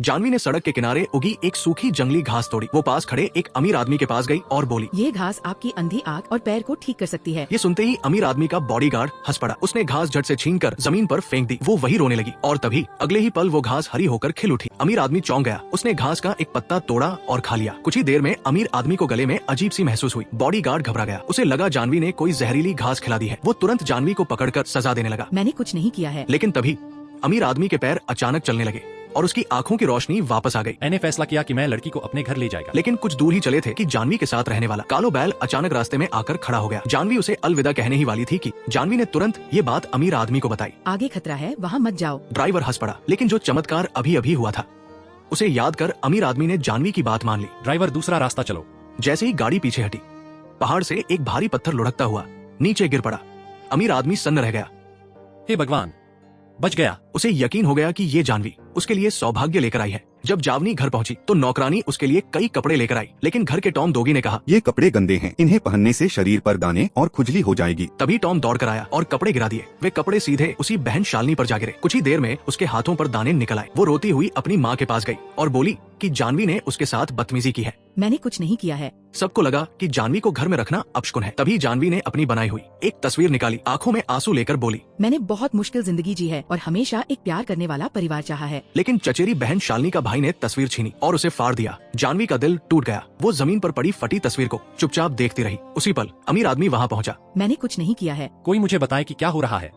जानवी ने सड़क के किनारे उगी एक सूखी जंगली घास तोड़ी। वो पास खड़े एक अमीर आदमी के पास गई और बोली, ये घास आपकी अंधी आंख और पैर को ठीक कर सकती है। ये सुनते ही अमीर आदमी का बॉडीगार्ड हंस पड़ा। उसने घास झट से छीनकर जमीन पर फेंक दी। वो वही रोने लगी और तभी अगले ही पल वो घास हरी होकर खिल उठी। अमीर आदमी चौंक गया। उसने घास का एक पत्ता तोड़ा और खा लिया। कुछ ही देर में अमीर आदमी को गले में अजीब सी महसूस हुई। बॉडीगार्ड घबरा गया। उसे लगा जानवी ने कोई जहरीली घास खिला दी है। वो तुरंत जानवी को पकड़कर सजा देने लगा। मैंने कुछ नहीं किया है। लेकिन तभी अमीर आदमी के पैर अचानक चलने लगे और उसकी आंखों की रोशनी वापस आ गई। मैंने फैसला किया कि मैं लड़की को अपने घर ले जाएगा। लेकिन कुछ दूर ही चले थे कि जानवी के साथ रहने वाला कालो बैल अचानक रास्ते में आकर खड़ा हो गया। जानवी उसे अलविदा कहने ही वाली थी कि जानवी ने तुरंत ये बात अमीर आदमी को बताई। आगे खतरा है, वहाँ मत जाओ। ड्राइवर हंस पड़ा। लेकिन जो चमत्कार अभी अभी हुआ था उसे याद कर अमीर आदमी ने जानवी की बात मान ली। ड्राइवर, दूसरा रास्ता चलो। जैसे ही गाड़ी पीछे हटी, पहाड़ से एक भारी पत्थर लुढ़कता हुआ नीचे गिर पड़ा। अमीर आदमी सन्न रह गया। हे भगवान, बच गया। उसे यकीन हो गया कि ये जानवी उसके लिए सौभाग्य लेकर आई है। जब जावनी घर पहुंची तो नौकरानी उसके लिए कई कपड़े लेकर आई। लेकिन घर के टॉम दोगी ने कहा, ये कपड़े गंदे हैं, इन्हें पहनने से शरीर पर दाने और खुजली हो जाएगी। तभी टॉम दौड़ कर आया और कपड़े गिरा दिए। वे कपड़े सीधे उसी बहन शालिनी पर जा गिरे। कुछ ही देर में उसके हाथों पर दाने निकल आए। वो रोती हुई अपनी माँ के पास गई और बोली कि जानवी ने उसके साथ बदतमीजी की है। मैंने कुछ नहीं किया है। सबको लगा कि जानवी को घर में रखना अपशकुन है। तभी जानवी ने अपनी बनाई हुई एक तस्वीर निकाली। आंखों में आंसू लेकर बोली, मैंने बहुत मुश्किल जिंदगी जी है और हमेशा एक प्यार करने वाला परिवार चाहा है। लेकिन चचेरी बहन शालिनी का भाई ने तस्वीर छीनी और उसे फाड़ दिया। जानवी का दिल टूट गया। वो जमीन पर पड़ी फटी तस्वीर को चुपचाप देखती रही। उसी पल अमीर आदमी वहाँ पहुँचा। मैंने कुछ नहीं किया है। कोई मुझे बताए कि क्या हो रहा है।